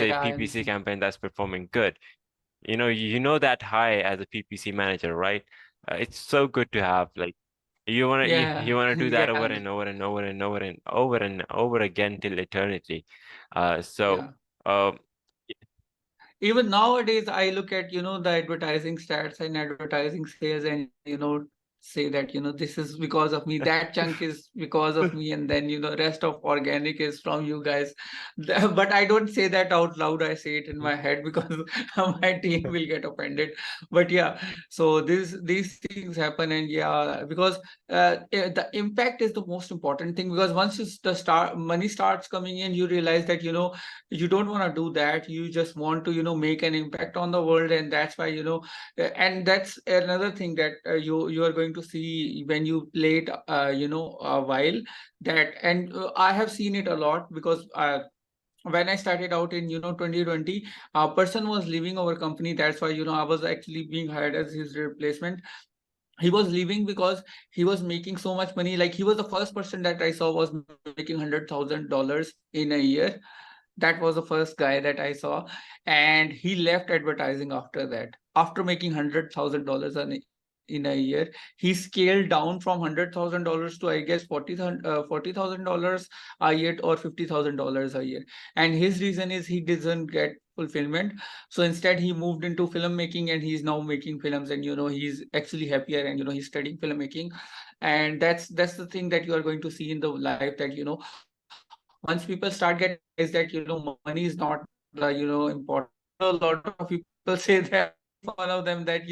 a Yeah, I PPC understand. campaign that's performing good. You know that high as a PPC manager, right? It's so good to have. Like you Yeah. wanna do that Yeah, I over and understand. over and over and over and over and over again till eternity. So Yeah. um Even nowadays, I look at, the advertising stats and advertising sales and, say that, this is because of me, that chunk is because of me, and then, rest of organic is from you guys. But I don't say that out loud. I say it in my head because my team will get offended. But yeah, so these things happen, and yeah, because the impact is the most important thing, because once the start money starts coming in, you realize that, you don't want to do that. You just want to, make an impact on the world. And that's why, and that's another thing that you are going to see when you play it a while, that. And I have seen it a lot, because when I started out in 2020, a person was leaving our company. That's why, I was actually being hired as his replacement. He was leaving because he was making so much money. Like, he was the first person that I saw was making $100,000 in a year. That was the first guy that I saw, and he left advertising after that. After making $100,000 in a year, he scaled down from $100,000 to, I guess, $40,000 a year or $50,000 a year. And his reason is he doesn't get fulfillment. So instead, he moved into filmmaking, and he's now making films. And he's actually happier, and he's studying filmmaking. And that's the thing that you are going to see in the life, that once people start getting to realize that money is not the important thing. I know a lot of people say that, I make fun of them that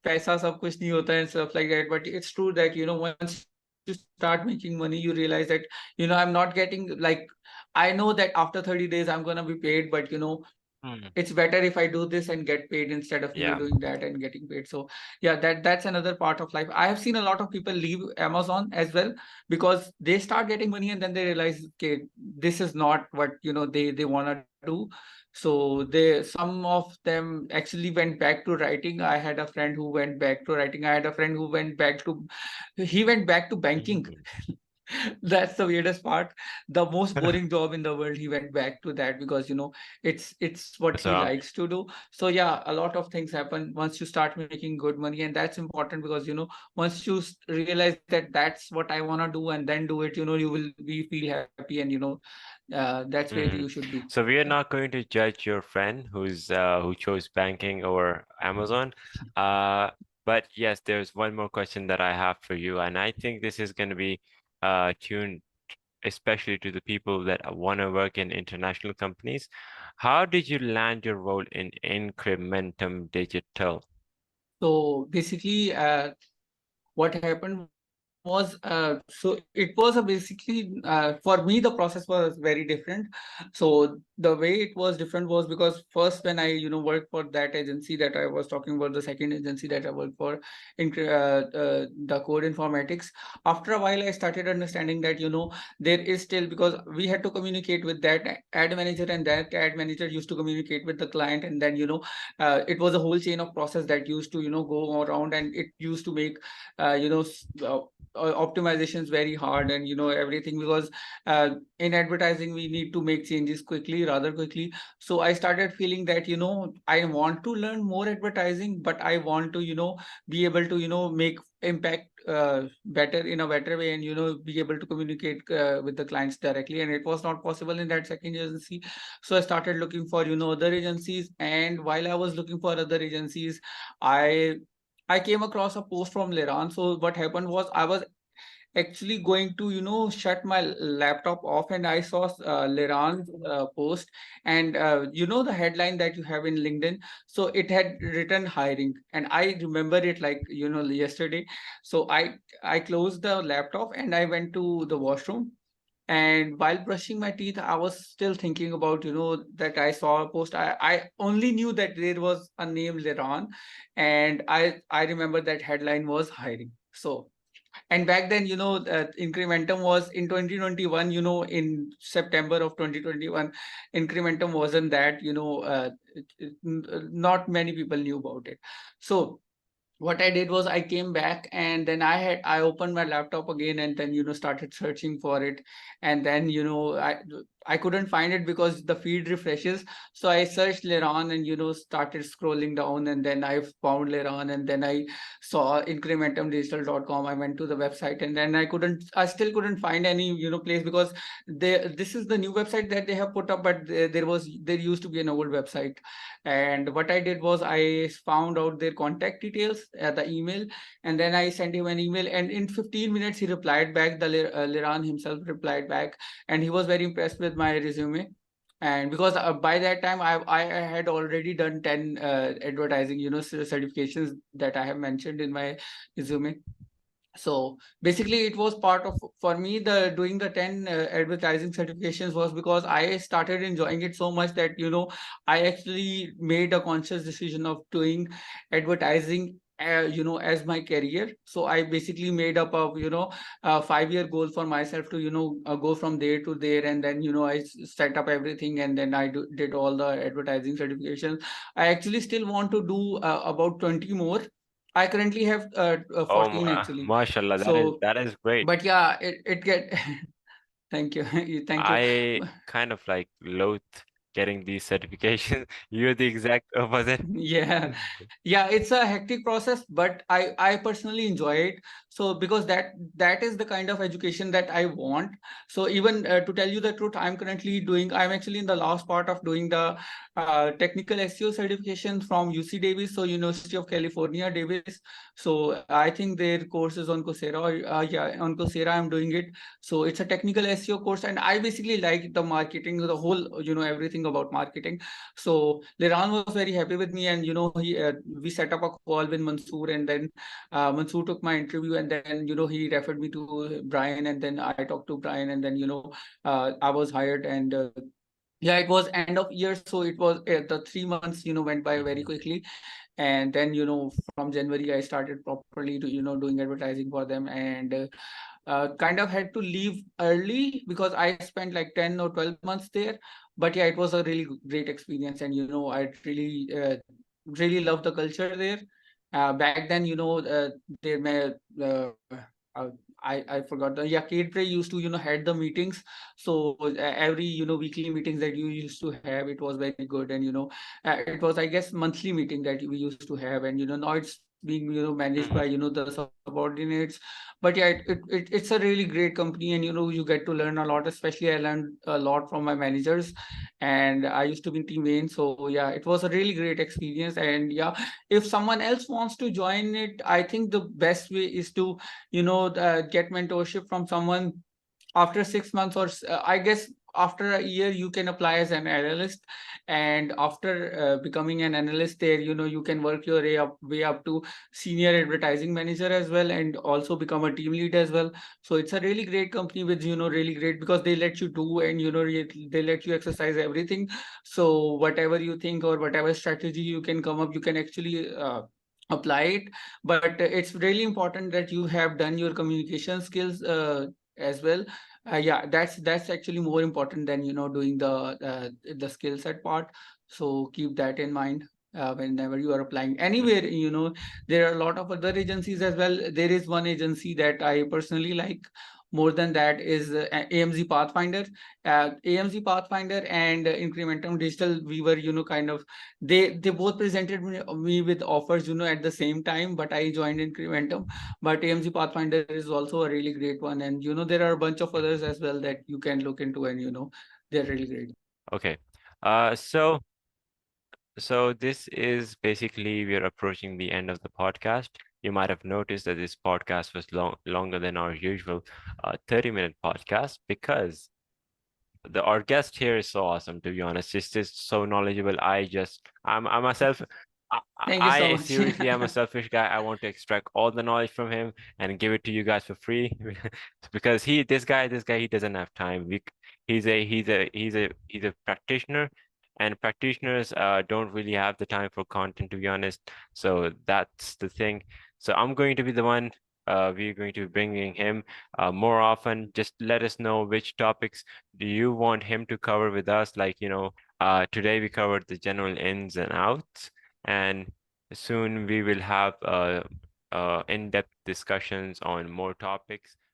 paisa sab kuch nahi hota and stuff like that. But it's true that once you start making money, you realize that I'm not getting, like, I know that after 30 days I'm gonna be paid, but it's hmm, better if I do this and get paid instead of doing yeah. that and getting paid. So yeah, that's another part of life. I have seen a lot of people leave Amazon as well, because they start getting money and then they realize, okay, this is not what they want to do. So some of them actually went back to writing. I had a friend who went back to writing. I had a friend who he went back to banking. Mhm. That's the weirdest part. The most boring job in the world, he went back to that, because it's what he So likes to do. So yeah, a lot of things happen once you start making good money. And that's important, because once you realize that that's what I want to do, and then do it, you will be feel happy. And that's where you mhm. should be. So we are Yeah. not going to judge your friend who chose banking or Amazon. Uh, but yes, there's one more question that I have for you, and I think this is going to be tuned especially to the people that want to work in international companies. How did you land your role in Incrementum Digital? So basically, what happened was, so it was a basically, for me the process was very different. So the way it was different was because first, when I worked for that agency that I was talking about, the second agency that I worked for, in the code informatics, after a while I started understanding that there is still, because we had to communicate with that ad manager, and that ad manager used to communicate with the client. And then it was a whole chain of process that used to go around, and it used to make uh, you know s- uh, optimizations very hard, and everything, because in advertising we need to make changes quickly, rather quickly. So I started feeling that I want to learn more advertising, but I want to be able to make impact better, in a better way, and be able to communicate with the clients directly, and it was not possible in that second agency. So I started looking for other agencies, and while I was looking for other agencies, i I came across a post from Leran. So what happened was, I was actually going to shut my laptop off, and I saw Leran's post, and the headline that you have in LinkedIn. So it had written hiring, and I remember it like yesterday. So I closed the laptop and I went to the washroom, and while brushing my teeth, I was still thinking about that I saw a post. I only knew that there was a name Leran, and I remember that headline was hiring. So, and back then, Incrementum was in 2021, in September of 2021, Incrementum wasn't that, not many people knew about it. So what I did was, I came back, and then I opened my laptop again, and then started searching for it, and then I couldn't find it because the feed refreshes. So I searched Leron, and started scrolling down, and then I found Leron, and then I saw incrementumdigital.com. I went to the website, and then I still couldn't find any place, because this is the new website that they have put up, but there used to be an old website. And what I did was, I found out their contact details, the email, and then I sent him an email. And in 15 minutes, he replied back. Liran himself replied back, and he was very impressed with my resume. And because by that time, I had already done 10 advertising certifications that I have mentioned in my resume. So basically, it was part of, for me, the doing the 10 advertising certifications was because I started enjoying it so much that I actually made a conscious decision of doing advertising as my career. So I basically made up of a 5-year goal for myself to go from there to there, and then I set up everything, and then did all the advertising certifications. I actually still want to do about 20 more. I currently have Oh, 14 actually. mashallah, So, that is great. but yeah, it get thank you. Thank you. I kind of like loathe getting these certifications. You're the exact opposite. Yeah, yeah, it's a hectic process, but I personally enjoy it. So because that is the kind of education that I want. So even to tell you the truth, I'm actually in the last part of doing the technical SEO certification from UC Davis, so University of California Davis. So I think their course is on Coursera, or yeah, on Coursera I'm doing it. So it's a technical SEO course, and I basically like the marketing, the whole everything about marketing. So Liran was very happy with me, and we set up a call with Mansoor, and then Mansoor took my interview, and then he referred me to Brian, and then I talked to Brian, and then I was hired, and yeah, it was end of year, so it was the 3 months went by very Mhm. quickly. And then from January I started properly to doing advertising for them, and kind of had to leave early because I spent like 10 or 12 months there. But yeah, it was a really great experience, and I really loved the culture there. Back then, they may uh, I forgot the, yeah, Kate Bray used to head the meetings. So every weekly meetings that you used to have, it was very good. And it was, I guess, monthly meeting that we used to have. And now it's being managed by Mhm. the subordinates. But yeah, it's a really great company, and you get to learn a lot. Especially I learned a lot from my managers, and I used to be in team main. So yeah, it was a really great experience. And yeah, if someone else wants to join it, I think the best way is to get mentorship from someone. After 6 months, or I guess after a year, you can apply as an analyst. And after becoming an analyst there, you can work your way up to senior advertising manager as well, and also become a team lead as well. So it's a really great company with really great, because they let you do, and they let you exercise everything. So whatever you think, or whatever strategy you can come up, you can actually apply it. But it's really important that you have done your communication skills as well. Yeah, that's actually more important than doing the skill set part. So keep that in mind. whenever you are applying anywhere. There are a lot of other agencies as well. There is one agency that I personally like more than that is AMZ Pathfinder. AMZ Pathfinder and Incrementum Digital, we were kind of, they both presented me with offers at the same time, but I joined Incrementum. But AMZ Pathfinder is also a really great one, and there are a bunch of others as well that you can look into, and they're really great. Okay. So this is basically we're approaching the end of the podcast. You might have noticed that this podcast was longer than our usual 30-minute podcast because the our guest here is so awesome, to be honest. Just so knowledgeable. I'm myself. Thank you so I much. seriously am a selfish guy. I want to extract all the knowledge from him and give it to you guys for free because this guy, he doesn't have time. He's a practitioner, and practitioners don't really have the time for content, to be honest. So that's the thing. So I'm going to be the one. We're going to be bringing him more often. Just let us know which topics do you want him to cover with us? Like, today we covered the general ins and outs, and soon we will have in-depth discussions on more topics.